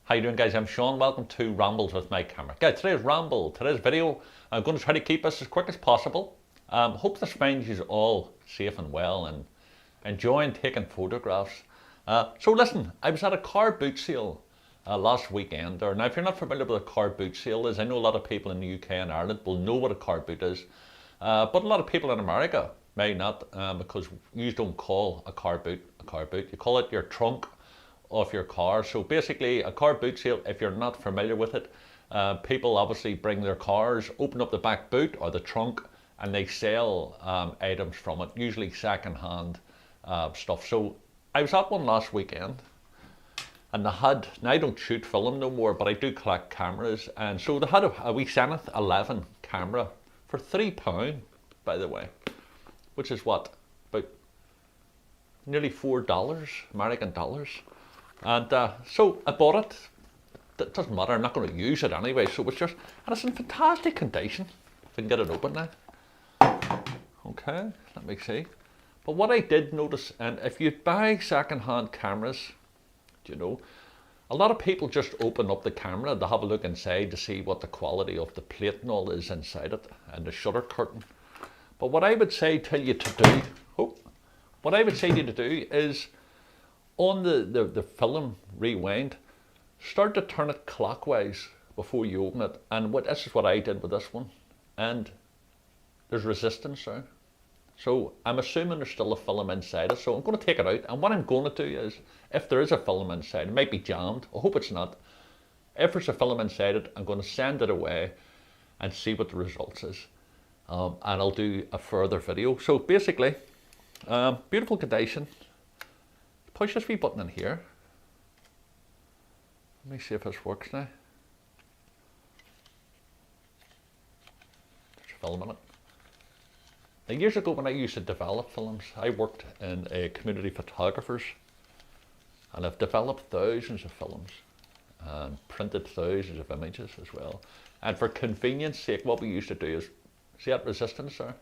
How you doing, guys? I'm Sean. Welcome to Rambles with my camera. Guys, today's video, I'm going to try to keep this as quick as possible. Hope this finds you all safe and well and enjoying taking photographs. So listen, I was at a car boot sale last weekend. Now, if you're not familiar with what a car boot sale is, I know a lot of people in the UK and Ireland will know what a car boot is, but a lot of people in America may not, because you don't call a car boot a car boot. You call it your trunk of your car. So basically, a car boot sale, if you're not familiar with it, people obviously bring their cars, open up the back boot or the trunk, and they sell items from it, usually second-hand stuff. So I was at one last weekend, and they had, now I don't shoot film no more, but I do collect cameras, and so they had a wee Zenith 11 camera for £3, by the way, which is what, about nearly $4 American dollars. And so I bought it. It doesn't matter, I'm not going to use it anyway, so it's just, and it's in fantastic condition. If I can get it open now. Okay, let me see. But what I did notice, and if you buy second-hand cameras, you know, a lot of people just open up the camera to have a look inside to see what the quality of the plate and all is inside it, and the shutter curtain. But what I would say to you to do, is on the film rewind, start to turn it clockwise before you open it. And this is what I did with this one. And there's resistance there. So I'm assuming there's still a film inside it. So I'm going to take it out. And what I'm going to do is, if there is a film inside, it might be jammed. I hope it's not. If there's a film inside it, I'm going to send it away and see what the results is. And I'll do a further video. So basically, beautiful condition. Push this wee button in here. Let me see if this works now. There's a film in it. Now, years ago when I used to develop films, I worked in a community photographers, and I've developed thousands of films and printed thousands of images as well. And for convenience sake, what we used to do is, see that resistance there?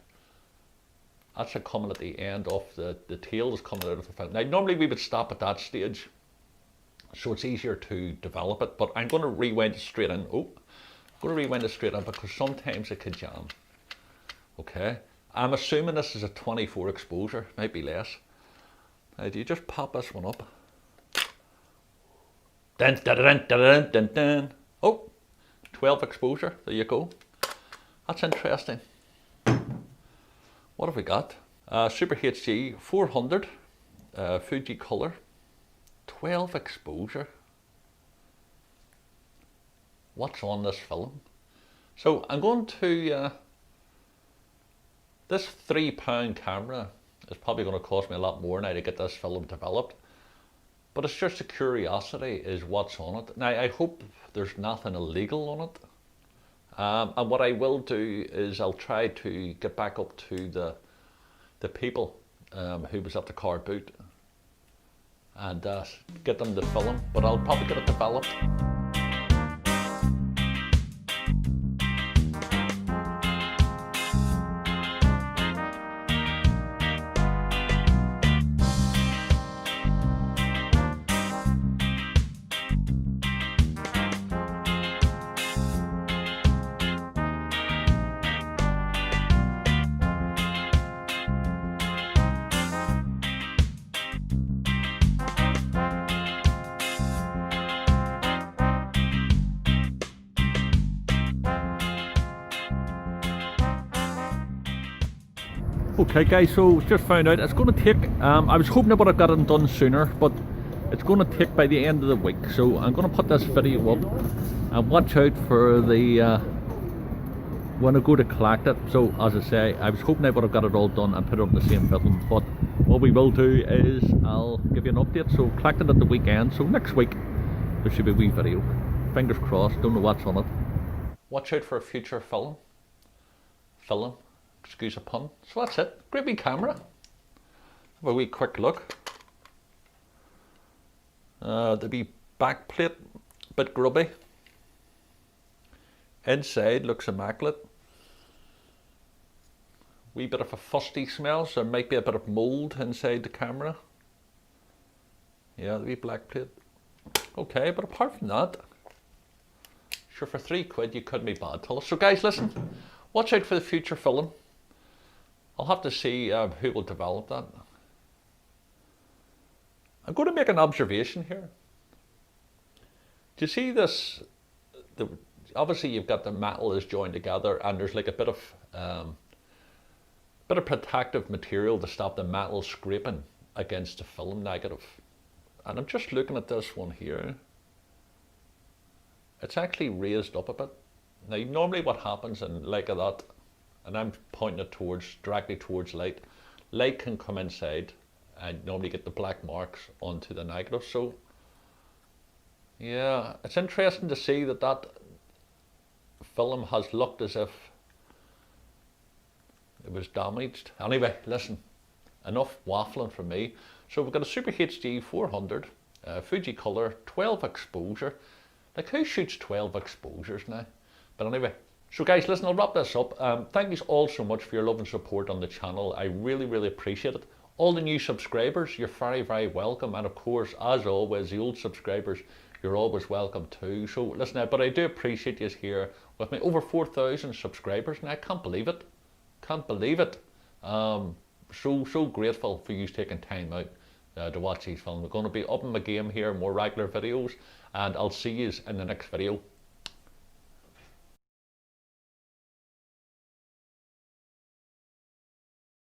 That's coming at the end of the tail is coming out of the film. Now, normally we would stop at that stage, so it's easier to develop it, but I'm going to rewind it straight in. I'm going to rewind it straight in because sometimes it could jam. Okay, I'm assuming this is a 24 exposure, might be less. Now, do you just pop this one up? Dun, dun, dun, dun, dun, dun. Oh, 12 exposure, there you go. That's interesting. What have we got? Super HD 400, Fuji color, 12 exposure. What's on this film? So I'm going to, this £3 camera is probably going to cost me a lot more now to get this film developed. But it's just a curiosity is what's on it. Now, I hope there's nothing illegal on it. And what I will do is I'll try to get back up to the people who was at the car boot and get them to film, but I'll probably get it developed. Okay guys, so just found out it's going to take, I was hoping I would have got it done sooner, but it's going to take by the end of the week. So I'm going to put this video up and watch out for the, when I go to collect it. So as I say, I was hoping I would have got it all done and put it on the same film, but what we will do is I'll give you an update. So collected at the weekend, so next week there should be a wee video. Fingers crossed, don't know what's on it. Watch out for a future film. Excuse a pun. So that's it. Great big camera. Have a wee quick look. The wee back plate, a bit grubby. Inside looks immaculate. Wee bit of a fusty smell, so there might be a bit of mould inside the camera. Yeah, the wee black plate. Okay, but apart from that, sure, for £3 you couldn't be bad to us. So guys, listen, watch out for the future film. I'll have to see who will develop that. I'm going to make an observation here. Do you see this? Obviously you've got the metal is joined together, and there's like a bit of protective material to stop the metal scraping against the film negative. And I'm just looking at this one here. It's actually raised up a bit. Now normally what happens in like that, and I'm pointing it directly towards light, light can come inside and normally get the black marks onto the negative. So yeah, it's interesting to see that film has looked as if it was damaged. Anyway, listen, enough waffling from me. So we've got a Super HD 400, Fuji color, 12 exposure. Like, who shoots 12 exposures now? But anyway, so guys, listen, I'll wrap this up. Thank you all so much for your love and support on the channel. I really, really appreciate it. All the new subscribers, you're very, very welcome. And of course, as always, the old subscribers, you're always welcome too. So listen, but I do appreciate you here with me. Over 4,000 subscribers now. I can't believe it. Can't believe it. So grateful for you taking time out to watch these films. We're going to be upping my game here, more regular videos, and I'll see you in the next video.